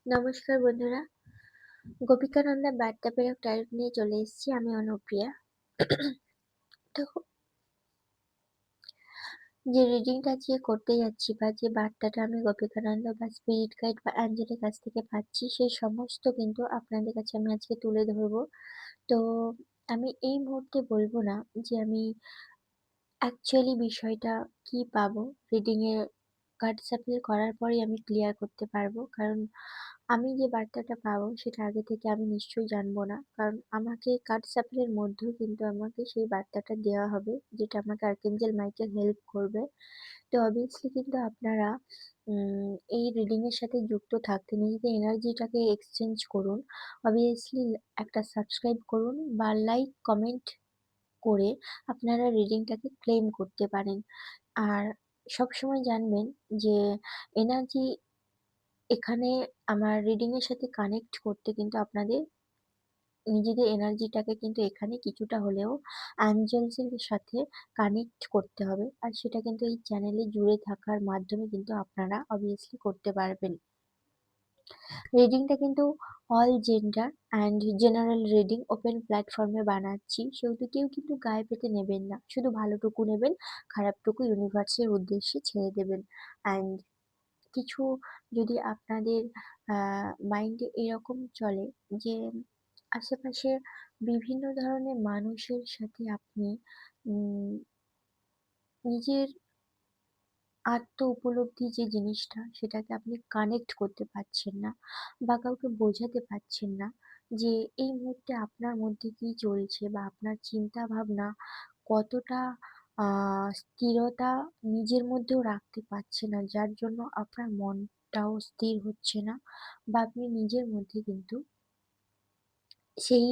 নমস্কার বন্ধুরা, গোপিকানন্দা বার্তা প্রেরক টাইপ নিয়ে চলে এসেছি আমি অনুপ্রিয়া। তো যে রিডিংটা আজকে করতে যাচ্ছি বা যে বার্তাটা আমি গোপিকানন্দ বা স্পিরিট গাইড বা অ্যাঞ্জেলের কাছ থেকে পাচ্ছি সেই সমস্ত কিন্তু আপনাদের কাছে আমি আজকে তুলে ধরবো। তো আমি এই মুহূর্তে বলবো না যে আমি অ্যাকচুয়ালি বিষয়টা কি পাবো, রিডিং এ কার্ড সাফল করার পরেই আমি ক্লিয়ার করতে পারবো। কারণ আমি যে বার্তাটা পাবো সেটা আগে থেকে আমি নিশ্চয়ই জানবো না। কারণ আমাকে কার্ড সাফলের মধ্যেও কিন্তু আমাকে সেই বার্তাটা দেওয়া হবে, যেটা আমাকে আর্কেঞ্জেল মাইকেল হেল্প করবে। তো অবভিয়াসলি কিন্তু আপনারা এই রিডিং এর সাথে যুক্ত থাকতে নিজেদের এনার্জিটাকে এক্সচেঞ্জ করুন। অবভিয়াসলি একটা সাবস্ক্রাইব করুন বা লাইক কমেন্ট করে আপনারা রিডিংটাকে ক্লেম করতে পারেন। আর সবসময় জানবেন যে এনার্জি এখানে আমার রিডিং এর সাথে কানেক্ট করতে কিন্তু আপনাদের নিজেদের এনার্জিটাকে কিন্তু এখানে কিছুটা হলেও অ্যাঞ্জেলস এর সাথে কানেক্ট করতে হবে। আর সেটা কিন্তু এই চ্যানেলে জুড়ে থাকার মাধ্যমে কিন্তু আপনারা অবভিয়াসলি করতে পারবেন। রিডিংটা কিন্তু all gender and general reading open প্ল্যাটফর্মে বানাচ্ছি, সেহেতু কেউ কিন্তু গায়ে পেতে নেবেন না, শুধু ভালোটুকু নেবেন, খারাপটুকু ইউনিভার্সের উদ্দেশ্যে ছেড়ে দেবেন। অ্যান্ড কিছু যদি আপনাদের মাইন্ডে এরকম চলে যে আশেপাশে বিভিন্ন ধরনের মানুষের সাথে আপনি উম, নিজের আত্ম উপলব্ধি যে জিনিসটা সেটাকে আপনি কানেক্ট করতে পারছেন না বা কাউকে বোঝাতে পারছেন না যে এই মুহূর্তে আপনার মধ্যে কি চলছে বা আপনার চিন্তা ভাবনা কতটা স্থিরতা নিজের মধ্যেও রাখতে পারছে না, যার জন্য আপনার মনটাও স্থির হচ্ছে না বা আপনি নিজের মধ্যে কিন্তু সেই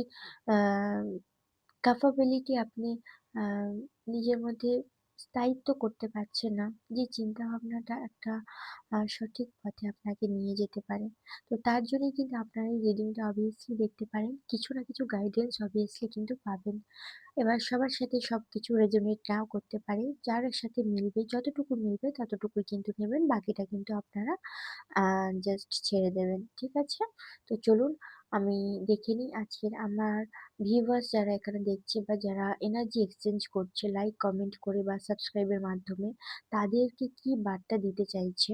ক্যাপাবিলিটি আপনি আহ, নিজের মধ্যে স্থায়িত্ব করতে পারছেন না, যে চিন্তা ভাবনাটা একটা সঠিক পথে আপনাকে নিয়ে যেতে পারে। তো তার জন্যই কিন্তু আপনারা এই রিডিংটা অবভিয়াসলি দেখতে পারেন, কিছু না কিছু গাইডেন্স অবভিয়াসলি কিন্তু পাবেন। এবার সবার সাথে সবকিছু রেজোনেট নাও করতে পারে, যার সাথে মিলবে যতটুকু মিলবে ততটুকুই কিন্তু নেবেন, বাকিটা কিন্তু আপনারা জাস্ট ছেড়ে দেবেন, ঠিক আছে? তো চলুন আমি দেখে নিই আজকের আমার ভিউয়ার্স যারা এখানে দেখছে বা যারা এনার্জি এক্সচেঞ্জ করছে লাইক কমেন্ট করে বা সাবস্ক্রাইবের মাধ্যমে, তাদেরকে কি বার্তা দিতে চাইছে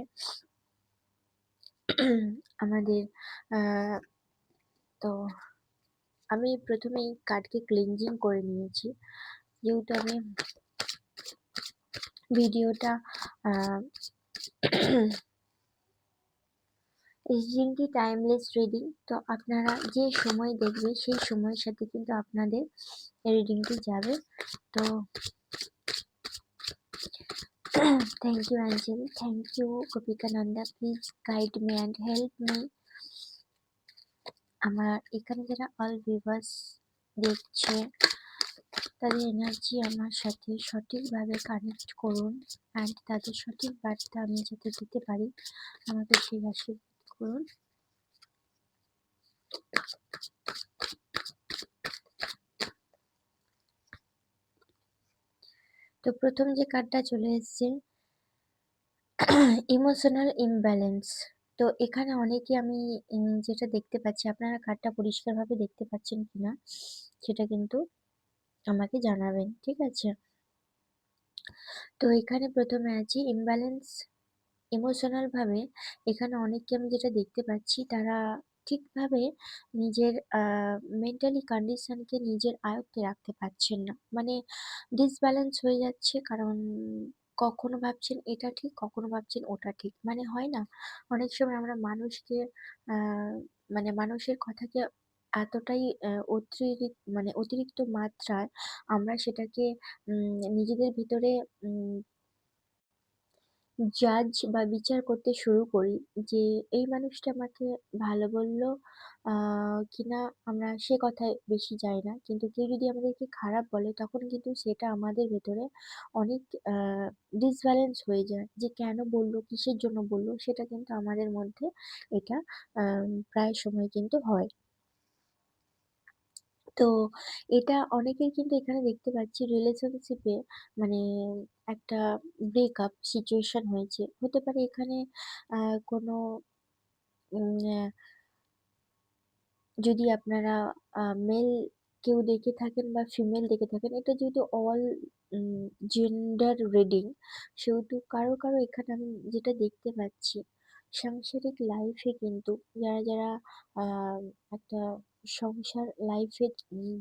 আমাদের। আহ, তো আমি প্রথমেই কার্ডকে ক্লিনজিং করে নিয়েছি, যেহেতু আমি ভিডিওটা রিডিংটি টাইমলেস রিডিং, তো আপনারা যে সময় দেখবে সেই সময়ের সাথে কিন্তু আপনাদের রিডিংটি যাবে। তো thank you Angel, thank you Gopika Nanda, please guide me and help me. আমার এখানে যারা অল ভিউয়ার্স দেখছে তাদের এনার্জি আমার সাথে সঠিকভাবে কানেক্ট করুন অ্যান্ড তাদের সঠিক বার্তা আমি যাতে দিতে পারি, আমাকে সেই আশীর্বাদ করুন। তো প্রথম যে কার্ডটা চলে এসেছে, ইমোশনাল ইমব্যালেন্স। তো এখানে অনেকে আমি যেটা দেখতে পাচ্ছি, আপনারা কার্ডটা পরিষ্কারভাবে দেখতে পাচ্ছেন কিনা সেটা কিন্তু আমাকে জানাবেন, ঠিক আছে? তো এখানে প্রথমে আছে ইমব্যালেন্স ইমোশনাল ভাবে। এখানে অনেককে আমি যেটা দেখতে পাচ্ছি, তারা ঠিকভাবে নিজের মেন্টালি কন্ডিশনকে নিজের আয়ত্তে রাখতে পারছেন না, মানে ডিসব্যালেন্স হয়ে যাচ্ছে। কারণ কখনো ভাবছেন এটা ঠিক, কখনো ভাবছেন ওটা ঠিক, মানে হয় না অনেক সময় আমরা মানুষকে মানে মানুষের কথাকে এতটাই অতিরিক্ত মাত্রায় আমরা সেটাকে নিজেদের ভিতরে জাজ বা বিচার করতে শুরু করি যে এই মানুষটা আমাকে ভালো বললো কিনা, আমরা সে কথায় বেশি যাই না। কিন্তু কেউ যদি আমাদেরকে খারাপ বলে তখন কিন্তু সেটা আমাদের ভেতরে অনেক ডিসব্যালেন্স হয়ে যায়, যে কেন বললো, কিসের জন্য বললো, সেটা কিন্তু আমাদের মধ্যে এটা প্রায় সময় কিন্তু হয়। তো এটা অনেকের কিন্তু এখানে দেখতে পাচ্ছি রিলেশনশিপে, মানে একটা ব্রেকআপ সিচুয়েশন হয়েছে, হতে পারে এখানে কোনো উম আ যদি আপনারা মেল কেউ দেখে থাকেন বা ফিমেল দেখে থাকেন, এটা যেহেতু অল উম জেন্ডার রিডিং, সেহেতু কারো এখানে আমি যেটা দেখতে পাচ্ছি, সাংসারিক লাইফে কিন্তু যারা আ একটা সংসার লাইফে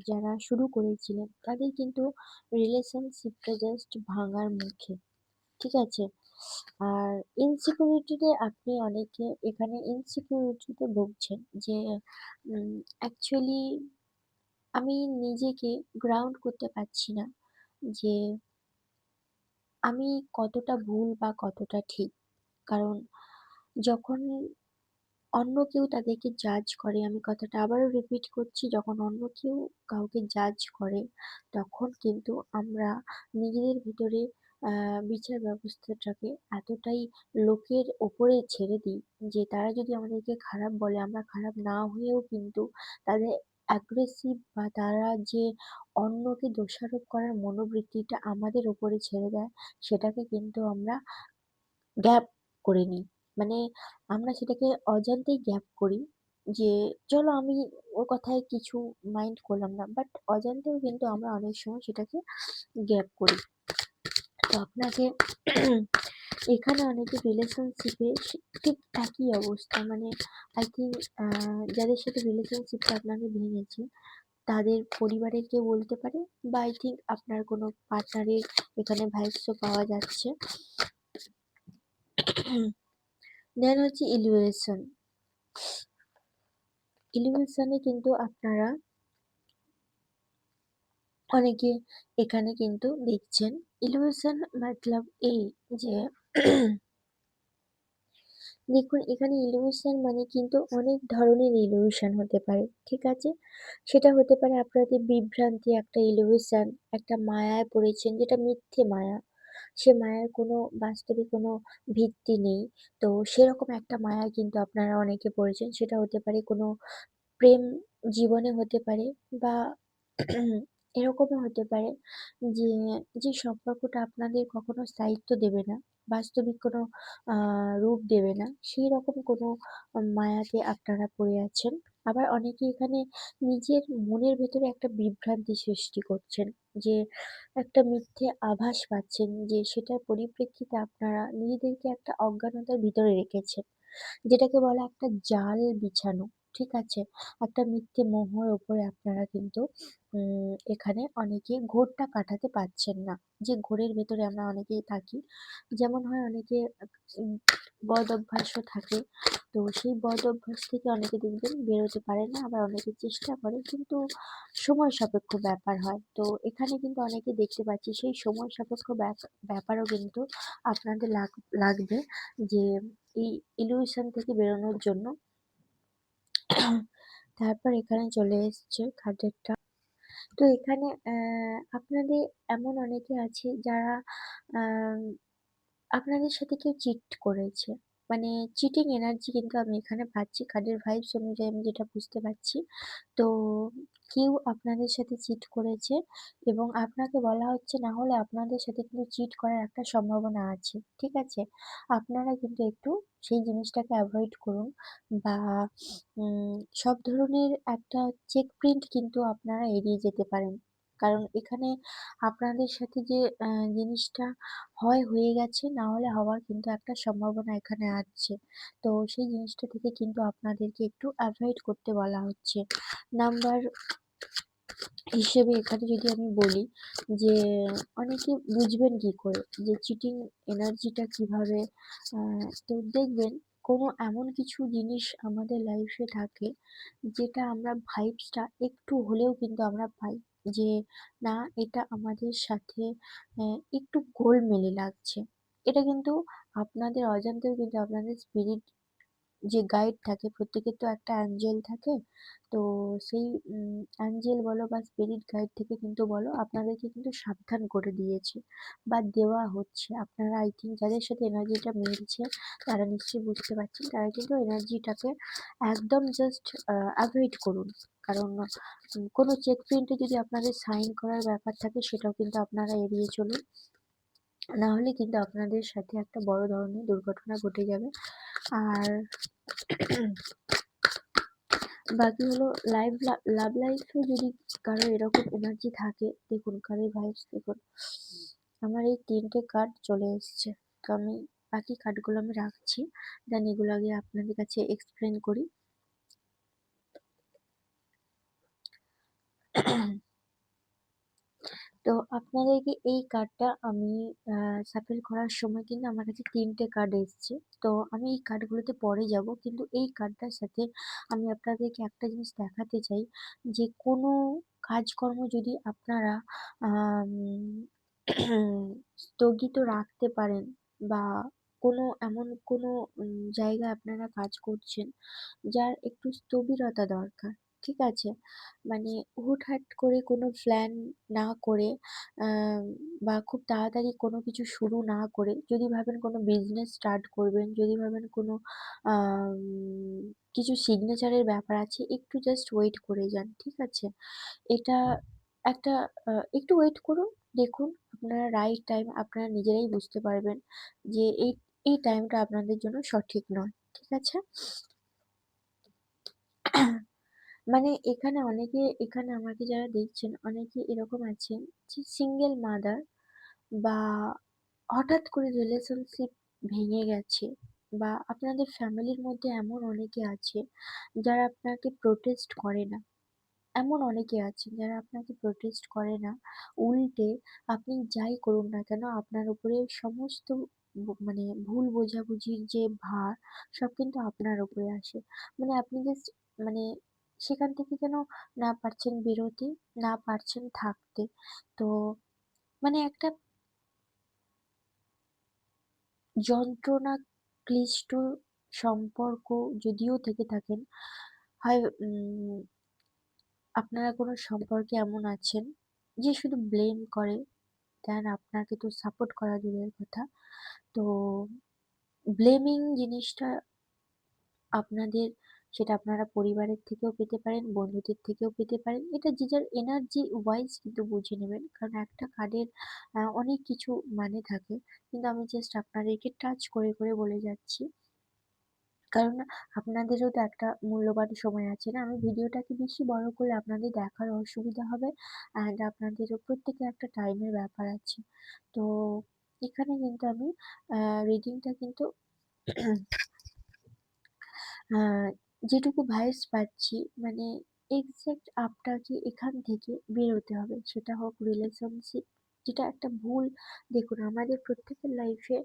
যারা শুরু করেছিলেন, তাদের কিন্তু রিলেশনশিপটা জাস্ট ভাঙার মুখে। ঠিক আছে? আর ইনসিকিউরিটি তে আপনি অনেকে এখানে ইনসিকিউরিটি তে ভুগছেন যে অ্যাকচুয়ালি আমি নিজেকে গ্রাউন্ড করতে পারছি না যে আমি কতটা ভুল বা কতটা ঠিক। কারণ যখন অন্য কেউ তাদেরকে জাজ করে, আমি কথাটা আবারও রিপিট করছি, যখন অন্য কেউ কাউকে জাজ করে, তখন কিন্তু আমরা নিজেদের ভিতরে বিচার ব্যবস্থাটাকে এতটাই লোকের ওপরে ছেড়ে দিই যে তারা যদি আমাদেরকে খারাপ বলে, আমরা খারাপ না হয়েও কিন্তু তাদের অ্যাগ্রেসিভ বা তারা যে অন্যকে দোষারোপ করার মনোবৃত্তিটা আমাদের ওপরে ছেড়ে দেয়, সেটাকে কিন্তু আমরা গ্যাপ করে নিই। মানে আমরা সেটাকে অজান্তেই গ্যাপ করি যে, চলো আমি ওর কথায় কিছু মাইন্ড করলাম না। বাট অজান্তেও কিন্তু আমরা অনেক সময় সেটাকে গ্যাপ করি। তো আপনাকে এখানে অনেকের রিলেশনশিপে ঠিক একই অবস্থা। মানে আই থিংক যাদের সাথে রিলেশনশিপটা আপনাদের ভেঙেছে, তাদের পরিবারের কেউ বলতে পারে, বা আই থিংক আপনার কোনো পার্টনারের এখানে ভাইবস ও পাওয়া যাচ্ছে। দেন হচ্ছে ইলিউয়েশন। ইলিউশনে কিন্তু আপনারা অনেকে এখানে কিন্তু দেখছেন। ইলিউশন মতলব এই যে দেখুন, এখানে ইলিউশন মানে কিন্তু অনেক ধরনের ইলিউশন হতে পারে। ঠিক আছে? সেটা হতে পারে আপনাদের বিভ্রান্তি একটা ইলিউশন, একটা মায়ায় পড়েছেন যেটা মিথ্যে মায়া। সে মায়ার কোনো বাস্তবে কোনো ভিত্তি নেই। তো সেরকম একটা মায়ায় কিন্তু আপনারা অনেকে পড়েছেন। সেটা হতে পারে কোনো প্রেম জীবনে হতে পারে, বা এরকমও হতে পারে যে, যে সম্পর্কটা আপনাদের কখনো স্থায়িত্ব দেবে না, বাস্তবিক কোনো রূপ দেবে না, সেইরকম কোনো মায়াতে আপনারা পড়ে আছেন। আবার অনেকে এখানে নিজের মনের ভেতরে একটা বিভ্রান্তি সৃষ্টি করছেন যে, একটা মিথ্যে আভাস পাচ্ছেন যে সেটার পরিপ্রেক্ষিতে আপনারা নিজেদেরকে একটা অজ্ঞানতার ভিতরে রেখেছেন। যেটাকে বলে একটা জাল বিছানো। ঠিক আছে? একটা মিথ্যে মোহর উপরে আপনারা কিন্তু এখানে অনেকে ঘোরটা কাটাতে পারছেন না। যে ঘোরের ভেতরে আমরা অনেকেই থাকি। যেমন হয় অনেকে উম বদ অভ্যাসও থাকে। তো সেই বদ অভ্যাস থেকে অনেকে দেখবেন বেরোতে পারে না। আবার অনেকে চেষ্টা করে, কিন্তু সময় সাপেক্ষ ব্যাপার হয়। তো এখানে কিন্তু অনেকে দেখতে পাচ্ছি সেই সময় সাপেক্ষ ব্যাপারও কিন্তু আপনাদের লাগবে যে এই ইলিউশন থেকে বেরোনোর জন্য। তারপর এখানে চলে এসছে কার্ডেরটা। তো এখানে আপনাদের এমন অনেকে আছে যারা আম আপনাদের সাথে কেউ চিট করেছে। মানে চিটিং এনার্জি কিন্তু আমি এখানে পাচ্ছি কার্ডের ভাইবস অনুযায়ী, আমি যেটা বুঝতে পারছি। তো কেউ আপনাদের সাথে চিট করেছে এবং আপনাকে বলা হচ্ছে না হলে আপনাদের সাথে কিন্তু চিট করার একটা সম্ভাবনা আছে। ঠিক আছে? আপনারা কিন্তু একটু সেই জিনিসটাকে এভয়েড করুন, বা সব ধরনের একটা চেক প্রিন্ট কিন্তু আপনারা এড়িয়ে যেতে পারেন। কারণ এখানে আপনাদের সাথে যে জিনিসটা হয়ে গেছে, না হলে হওয়ার কিন্তু একটা সম্ভাবনা এখানে আছে। তো সেই জিনিসটা থেকে কিন্তু আপনাদেরকে একটু এভয়েড করতে বলা হচ্ছে। নাম্বার হিসেবে এখানে যদি আমি বলি যে, অনেকে বুঝবেন কি করে যে চিটিং এনার্জিটা কিভাবে, তো দেখবেন কোনো এমন কিছু জিনিস আমাদের লাইফে থাকে যেটা আমরা ভাইবসটা একটু হলেও কিন্তু আমরা পাই যে, না এটা আমাদের সাথে একটু গোলমেলে লাগছে। এটা কিন্তু আপনাদের অজান্তেও কিন্তু আপনাদের স্পিরিট যে গাইড থাকে, প্রত্যেকের তো একটা অ্যাঞ্জেল থাকে। তো সেই অ্যাঞ্জেল বলো বা স্পিরিট গাইড থেকে কিন্তু বলো, আপনাদেরকে কিন্তু সাবধান করে দিয়েছে বা দেওয়া হচ্ছে। আপনারা আই থিংক যাদের সাথে এনার্জিটা মিলছে, তারা নিশ্চয়ই বুঝতে পারছেন। তারা কিন্তু এনার্জিটাকে একদম জাস্ট অ্যাভয়েড করুন। কারণ কোনো চেক প্রিন্টে যদি আপনাদের সাইন করার ব্যাপার থাকে, সেটাও কিন্তু আপনারা এড়িয়ে চলুন। না হলে কিন্তু আপনাদের সাথে একটা বড় ধরনের দুর্ঘটনা ঘটে যাবে। আর বাকি হলো লাভ লাইফে যদি কারো এরকম এনার্জি থাকে, দেখুন কারোর ভাইবস দেখুন। আমার এই ৩ টে কার্ড চলে এসছে। তো আমি বাকি কার্ডগুলো আমি রাখছি। দেন এগুলো আগে আপনাদের কাছে এক্সপ্লেন করি। তো আপনাদেরকে এই কার্ডটা আমি শাফেল করার সময় কিন্তু আমার কাছে ৩ টে কার্ড এসছে। তো আমি এই কার্ডগুলোতে পরে যাবো। কিন্তু এই কার্ডটার সাথে আমি আপনাদেরকে একটা জিনিস দেখাতে চাই যে কোনো কাজকর্ম যদি আপনারা আম স্থগিত রাখতে পারেন বা এমন কোনো জায়গায় আপনারা কাজ করছেন যার একটু স্থবিরতা দরকার। ঠিক আছে? মানে হুটহাট করে কোনো প্ল্যান না করে আম বা খুব তাড়াতাড়ি কোনো কিছু শুরু না করে যদি ভাবেন কোনো বিজনেস স্টার্ট করবেন, যদি ভাবেন কোনো আম কিছু সিগনেচারের ব্যাপার আছে, একটু জাস্ট ওয়েট করে যান। ঠিক আছে? এটা একটা একটু ওয়েট করুন। দেখুন আপনারা রাইট টাইম আপনারা নিজেরাই বুঝতে পারবেন যে এই টাইমটা আপনাদের জন্য সঠিক নয়। ঠিক আছে? মানে এখানে আমাকে যারা দেখছেন অনেকে এরকম আছেন যে সিঙ্গেল মাদার বা হঠাৎ করে রিলেশনশিপ ভেঙে গেছে বা আপনাদের ফ্যামিলির মধ্যে এমন অনেকে আছে যারা আপনাকে প্রোটেস্ট করে না। এমন অনেকে আছেন যারা আপনাকে প্রোটেস্ট করে না। উল্টে আপনি যাই করুন না কেন আপনার উপরে সমস্ত মানে ভুল বোঝাবুঝির যে ভার সব কিন্তু আপনার উপরে আসে। মানে আপনি জাস্ট মানে সেখান থেকে যেন না পারছেন বেরোতে, না পারছেন থাকতে। তো মানে একটা যন্ত্রণা ক্লিষ্ট সম্পর্ক যদিও থেকে থাকেন, হয় আপনারা কোনো সম্পর্কে এমন আছেন যে শুধু ব্লেম করে, দেন আপনাকে তো সাপোর্ট করা দূরের কথা। তো ব্লেমিং জিনিসটা আপনাদের সেটা আপনারা পরিবারের থেকেও পেতে পারেন, বন্ধুদের থেকেও পেতে পারেন। এটা যে যার এনার্জি ওয়াইজ কিন্তু বুঝে নেবেন। কারণ একটা কার্ডের অনেক কিছু মানে থাকে। কিন্তু আমি জাস্ট আপনাদেরকে টাচ করে বলে যাচ্ছি। কারণ আপনাদেরও তো একটা মূল্যবান সময় আছে না? আমি ভিডিওটাকে বেশি বড় করলে আপনাদের দেখার অসুবিধা হবে। অ্যান্ড আপনাদেরও প্রত্যেকের একটা টাইমের ব্যাপার আছে। তো এখানে কিন্তু আমি রিডিংটা কিন্তু আ যেটুকু ভাইবস পাচ্ছি মানে এক্সাক্ট আপনাকে এখান থেকে বেরোতে হবে। সেটা হোক রিলেশনশিপ, যেটা একটা ভুল। দেখুন আমাদের প্রত্যেকের লাইফে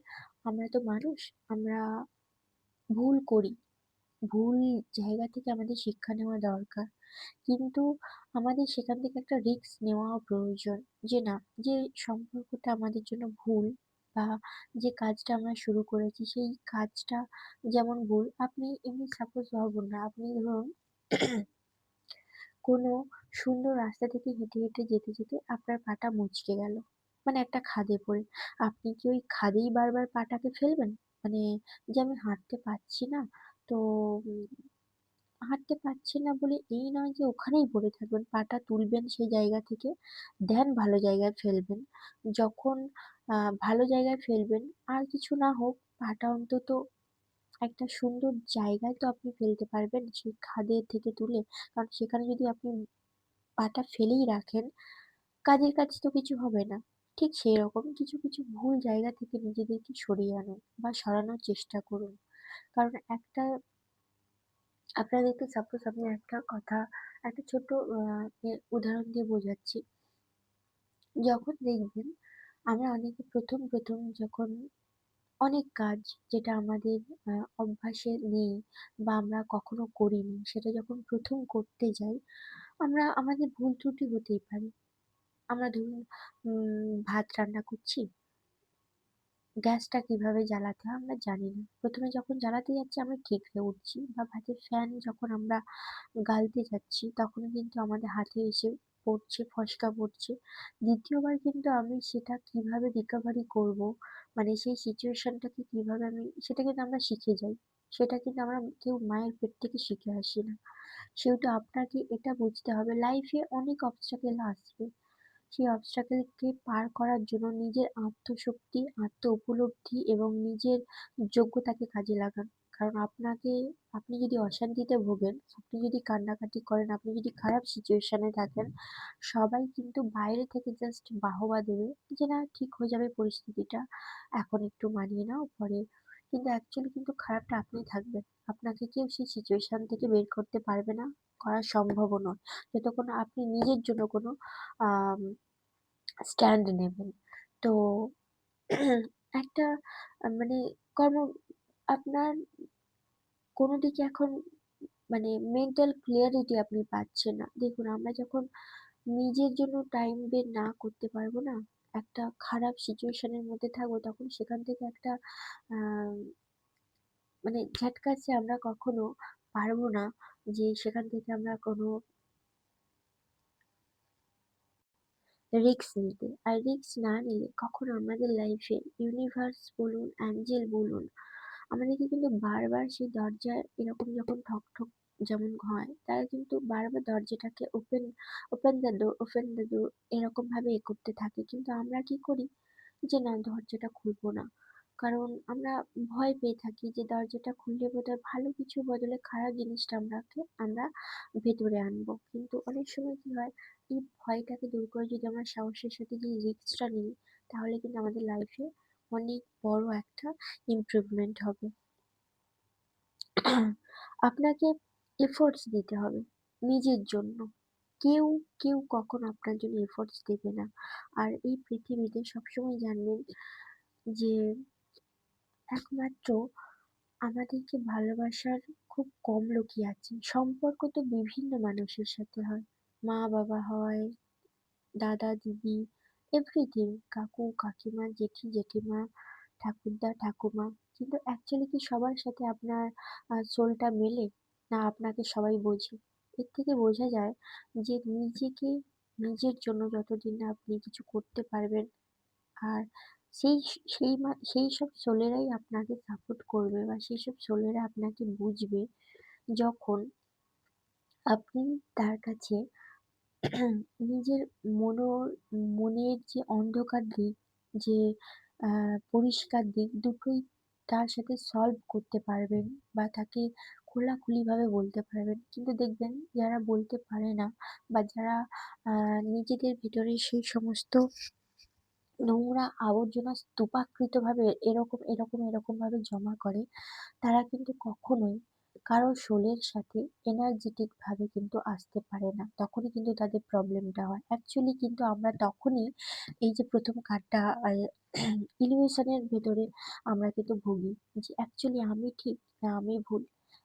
আমরা তো মানুষ, আমরা ভুল করি। ভুল জায়গা থেকে আমাদের শিক্ষা নেওয়া দরকার। কিন্তু আমাদের সেখান থেকে একটা রিস্ক নেওয়াও প্রয়োজন। যে না, যে সম্পর্কটা আমাদের জন্য ভুল বা যে কাজটা আমরা শুরু করেছি সেই কাজটা যেমন ভুল, আপনি এমনি সাপোজ ভাবুন না, আপনি ধরুন কোনো সুন্দর রাস্তা থেকে হেঁটে যেতে আপনার পাটা মুচকে গেল। মানে একটা খাদে পড়ে। আপনি কি ওই খাদেই বারবার পাটাকে ফেলবেন? মানে যে আমি হাঁটতে পারছি না, তো উম হাঁটতে পারছেন না বলে এই নয় যে ওখানেই পড়ে থাকবেন। পাটা তুলবেন সেই জায়গা থেকে, দেন ভালো জায়গায় ফেলবেন। যখন ভালো জায়গায় ফেলবেন, আর কিছু না হোক পাটা অন্তত একটা সুন্দর জায়গায় তো আপনি ফেলতে পারবেন সেই খাদে থেকে তুলে। কারণ সেখানে যদি আপনি পাটা ফেলেই রাখেন, কাজের কাজ তো কিছু হবে না। ঠিক সেইরকম কিছু ভুল জায়গা থেকে নিজেদেরকে সরিয়ে আনুন বা সরানোর চেষ্টা করুন। কারণ আপনাদেরকে সাপোজ আমি একটা কথা, একটা ছোট্ট উদাহরণ দিয়ে বোঝাচ্ছি। যখন দেখবেন আমরা অনেকে ১ম যখন অনেক কাজ যেটা আমাদের অভ্যাসে নেই বা আমরা কখনো করিনি, সেটা যখন ১ম করতে যাই, আমাদের ভুল ত্রুটি হতেই পারে। আমরা ধরুন ভাত রান্না করছি, গ্যাসটা কিভাবে জ্বালাতে হয় আমরা জানি না। ১ম এ যখন জ্বালাতে যাচ্ছি আমরা ঠিকরে উঠছি বা ভাতের ফ্যান যখন আমরা গালতে যাচ্ছি তখন কিন্তু আমাদের হাতে এসে পড়ছে, ফসকা পড়ছে। ২য় বার কিন্তু আমি সেটা কিভাবে রিকভারি করবো, মানে সেই সিচুয়েশনটাকে কিভাবে আমি সেটা কিন্তু আমরা শিখে যাই। সেটা কিন্তু আমরা কেউ মায়ের পেট থেকে শিখে আসি না। সেহেতু আপনাকে এটা বুঝতে হবে লাইফে অনেক obstacle আসবে। সেই obstacle কে পার করার জন্য নিজের আত্মশক্তি, আত্ম উপলব্ধি এবং নিজের যোগ্যতাকে কাজে লাগান। কারণ আপনি যদি অশান্তিতে ভোগেন, আপনি যদি কান্নাকাটি করেন, আপনি যদি খারাপ সিচুয়েশন এ থাকেন, সবাই কিন্তু বাইরে থেকে জাস্ট বাহবা দেবে যে, "না, ঠিক হয়ে যাবে পরিস্থিতিটা। এখন একটু মানিয়ে নাও, পরে।" কিন্তু অ্যাকচুয়ালি কিন্তু খারাপটা আপনিই থাকবেন। আপনাকে কেউ সেই সিচুয়েশন থেকে বের করতে পারবে না, করা সম্ভবও নয়। যতক্ষণ না আপনি নিজের জন্য কোনো আম স্ট্যান্ড নেবেন। তো একটা মানে কর্ম আপনার কোনো দিকে এখন মানে মেন্টাল ক্লিয়ারিটি আপনি পাচ্ছেন না। দেখুন, আমরা যখন নিজের জন্য টাইম বের না করতে পারবো না, একটা খারাপ সিচুয়েশন এর মধ্যে থাকবো, তখন সেখান থেকে একটা আ মানে ঝাটকা আমরা কখনো পারবো না যে সেখান থেকে আমরা কোনো রিস্ক নিতে। আর রিস্ক না নিলে কখনো আমাদের লাইফে ইউনিভার্স বলুন, অ্যাঞ্জেল বলুন, আমাদেরকে কিন্তু বারবার সেই দরজায় এরকম যখন ঠক, ঠক যেমন হয়, তারা কিন্তু বারবার দরজাটাকে ওপেন দ্য ডোর এরকমভাবে করতে থাকে। কিন্তু আমরা কি করি? যে না, দরজাটা খুলবো না। কারণ আমরা ভয় পেয়ে থাকি যে দরজাটা খুললে বোধহয় ভালো কিছুর বদলে খারাপ জিনিসটা আমরা ভেতরে আনবো। কিন্তু অনেক সময় কি হয়, এই ভয়টাকে দূর করে যদি আমরা সাহসের সাথে যদি রিস্কটা নিই, তাহলে কিন্তু আমাদের লাইফে অনেক বড় একটা ইমপ্রুভমেন্ট হবে। আপনাকে এফোর্টস দিতে হবে নিজের জন্য। কেউ কেউ কখনো আপনার জন্য এফোর্টস দেবে না। আর এই পৃথিবীতে সবসময় জানবেন যে একমাত্র আমাদেরকে ভালোবাসার খুব কম লোকই আছে। সম্পর্ক তো বিভিন্ন মানুষের সাথে হয়। মা-বাবা হয়, দাদা-দিদি, এভরিথিং, কাকু-কাকিমা, জেঠি-জেঠিমা, ঠাকুরদা-ঠাকুমা। কিন্তু অ্যাকচুয়ালি কি সবার সাথে আপনার সোলটা মেলে? না আপনাকে সবাই বোঝে? এর থেকে বোঝা যায় যে নিজের জন্য যতদিন না আপনি কিছু করতে পারবেন, আর সেই সব সোলেরাই আপনাকে সাপোর্ট করবে বা সেইসব সোলেরা আপনাকে বুঝবে যখন আপনি তার কাছে নিজের মনের যে অন্ধকার দিক, যে পরিষ্কার দিক দুটোই তার সাথে সলভ করতে পারবেন বা তাকে খোলাখুলিভাবে বলতে পারবেন। কিন্তু দেখবেন যারা বলতে পারে না বা যারা নিজেদের ভিতরে সেই সমস্ত নোংরা আবর্জনা স্তূপাকৃতভাবে এরকমভাবে জমা করে, তারা কিন্তু কখনোই কারো সোলের সাথে এনার্জেটিক ভাবে কিন্তু আসতে পারে না। তখনই কিন্তু তাদের প্রবলেমটা হয়। অ্যাকচুয়ালি কিন্তু আমরা তখনই এই যে ১ম কার্ডটা ইলিউশন এর ভেতরে আমরা কিন্তু ভুগি যে অ্যাকচুয়ালি আমি ঠিক না আমি ভুল।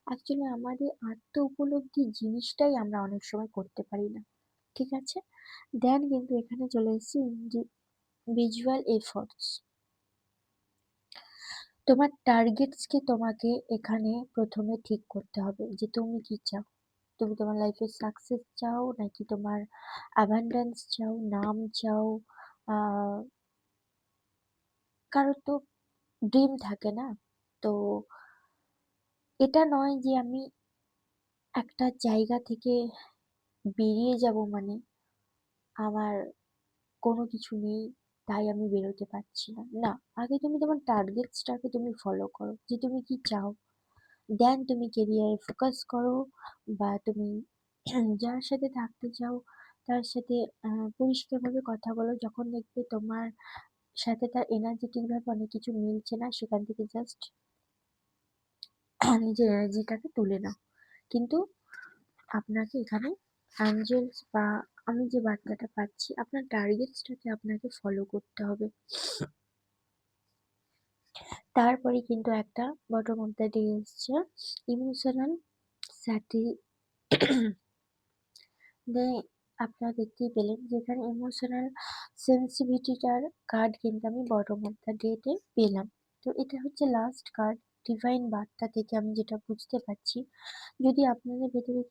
অ্যাকচুয়ালি আমাদের আত্ম উপলব্ধি জিনিসটাই আমরা অনেক সময় করতে পারি না। ঠিক আছে? দেন কিন্তু এখানে চলে এসেছি যে ভিজুয়াল এফর্টস। তোমার টার্গেটস কে তোমাকে এখানে ১ম এ ঠিক করতে হবে যে তুমি কি চাও? তুমি তোমার লাইফে সাকসেস চাও নাকি তোমার অ্যাবান্ডেন্স চাও, নাম চাও? আ কারোর তো ড্রিম থাকে না? তো এটা নয় যে আমি একটা জায়গা থেকে বেরিয়ে যাবো মানে আমার কোনো কিছু নেই, তাই আমি বেরোতে পারছি না। না, আগে তুমি তোমার টার্গেটসটাকে তুমি ফলো করো যে তুমি কি চাও? দেন তুমি কেরিয়ারে ফোকাস করো বা তুমি যার সাথে থাকতে চাও তার সাথে পরিষ্কারভাবে কথা বলো। যখন দেখবে তোমার সাথে তার এনার্জেটিক ভাবে অনেক কিছু মিলছে না, সেখান থেকে জাস্ট নিজের এনার্জিটাকে তুলে নাও। কিন্তু আপনাকে এখানে অ্যাঞ্জেলস বা আমি যে বার্তাটা পাচ্ছি, আপনার টার্গেটসটাকে আপনাকে ফলো করতে হবে। তারপরে কিন্তু একটা বটম অফ দ্য ডে এসছে ইমোশনাল স্যাটি দে আপনারা দেখতেই পেলেন যেখানে ইমোশনাল সেনসিটিভিটিটার কার্ড কিন্তু আমি বটম অফ দ্য ডে তে পেলাম। তো এটা হচ্ছে লাস্ট কার্ড। ডিভাইন বার্তা থেকে আমি যেটা বুঝতে পারছি, যদি আপনাদের ভেতরে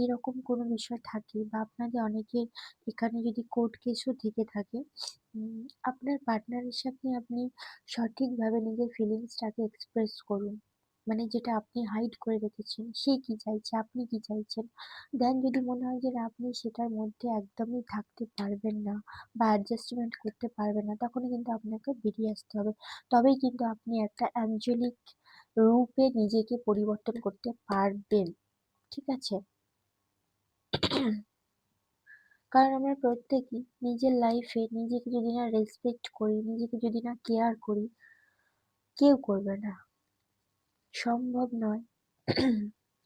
এরকম কোনো বিষয় থাকে বা আপনাদের অনেকের এখানে যদি কোর্ট কেসও থেকে থাকে, আপনার পার্টনারের সাথে আপনি সঠিকভাবে নিজের ফিলিংসটাকে এক্সপ্রেস করুন। মানে যেটা আপনি হাইড করে রেখেছেন, সে কি চাইছে, আপনি কি চাইছেন। দেন যদি মনে হয় যে না আপনি সেটার মধ্যে একদমই থাকতে পারবেন না বা অ্যাডজাস্টমেন্ট করতে পারবেন না, তখনই কিন্তু আপনাকে বেরিয়ে আসতে হবে। তবেই কিন্তু আপনি একটা অ্যাঞ্জেলিক রূপে নিজেকে পরিবর্তন করতে পারবেন। ঠিক আছে? কারণ আমরা প্রত্যেকেই নিজের লাইফে নিজেকে যদি না রেসপেক্ট করি, নিজেকে যদি না কেয়ার করি, কেউ করবে না। সম্ভব নয়।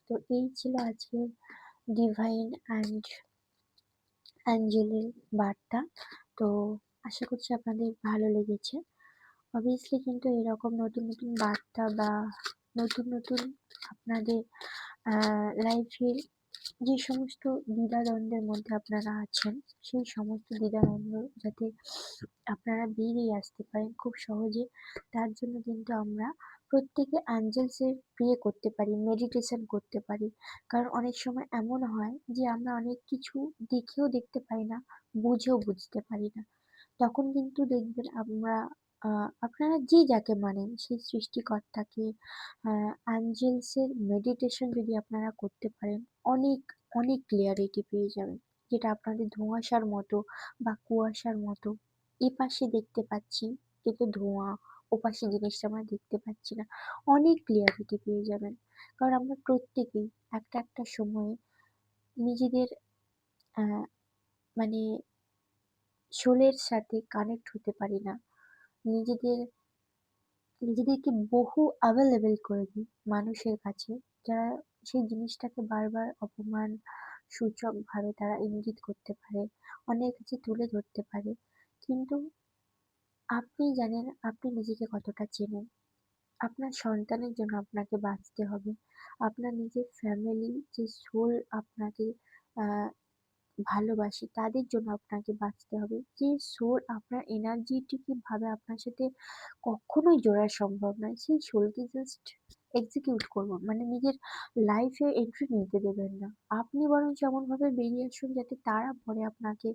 তো এই ছিল আজকের ডিভাইন অ্যান্ড অ্যাঞ্জেলের বার্তা। তো আশা করছি আপনাদের ভালো লেগেছে। অবভিয়াসলি কিন্তু এরকম নতুন, নতুন বার্তা বা নতুন, নতুন আপনাদের লাইফে যে সমস্ত দ্বিধাদ্বন্দ্বের মধ্যে আপনারা আছেন, সেই সমস্ত দ্বিধাদ্বন্দ্ব যাতে আপনারা বেরিয়ে আসতে পারেন খুব সহজে, তার জন্য কিন্তু আমরা প্রত্যেকে অ্যাঞ্জেলসের প্রে করতে পারি, মেডিটেশন করতে পারি। কারণ অনেক সময় এমন হয় যে আমরা অনেক কিছু দেখেও দেখতে পাই না, বুঝেও বুঝতে পারি না। তখন কিন্তু দেখবেন আমরা আপনারা যে যাকে মানেন সেই সৃষ্টিকর্তাকে অ্যাঞ্জেলসের মেডিটেশন যদি আপনারা করতে পারেন, অনেক, অনেক ক্লিয়ারিটি পেয়ে যাবেন। যেটা আপনাদের ধোঁয়াশার মতো বা কুয়াশার মতো এপাশে দেখতে পাচ্ছি কিন্তু ধোঁয়া, ওপাশে জিনিসটা আমরা দেখতে পাচ্ছি না। অনেক ক্লিয়ারিটি পেয়ে যাবেন। কারণ আমরা প্রত্যেকেই একটা, একটা সময়ে নিজেদের আ মানে সোলের সাথে কানেক্ট হতে পারি না। নিজেদের নিজেদেরকে বহু available করে দিই মানুষের কাছে, যারা সেই জিনিসটাকে বারবার অপমান সূচকভাবে তারা ইঙ্গিত করতে পারে, অনেকের কাছে তুলে ধরতে পারে। কিন্তু আপনি জানেন আপনি নিজেকে কতটা চেনেন। আপনার সন্তানের জন্য আপনাকে বাঁচতে হবে। আপনার নিজের ফ্যামিলি যে সোল আপনাকে আ ভালোবাসে তাদের জন্য আপনাকে বাঁচতে হবে। যে সোল আপনার এনার্জেটিক ভাবে আপনার সাথে কখনোই জোড়া সম্ভব নয়, সেই সোলকে জাস্ট এক্সিকিউট করুন। মানে নিজের লাইফে এন্ট্রি নিতে দেবেন না। আপনি বরঞ্চ এমনভাবে বেরিয়ে আসুন যাতে তারা পরে আপনাকে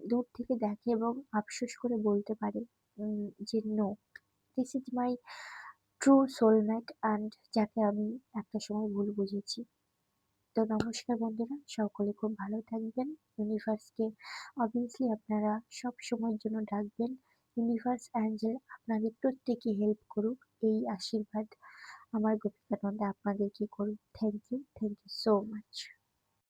দূর থেকে দেখে এবং আফসোস করে বলতে পারে যে no, this is my true soulmate and যাকে আমি একটা সময় ভুল বুঝেছি। তো নমস্কার বন্ধুরা, সকলে খুব ভালো থাকবেন। ইউনিভার্সকে অবভিয়াসলি আপনারা সব সময়ের জন্য ডাকবেন। ইউনিভার্স অ্যাঞ্জেল আপনাদের প্রত্যেকে হেল্প করুক, এই আশীর্বাদ আমার গোপিকানন্দা আপনাদেরকে করুক। Thank you so much.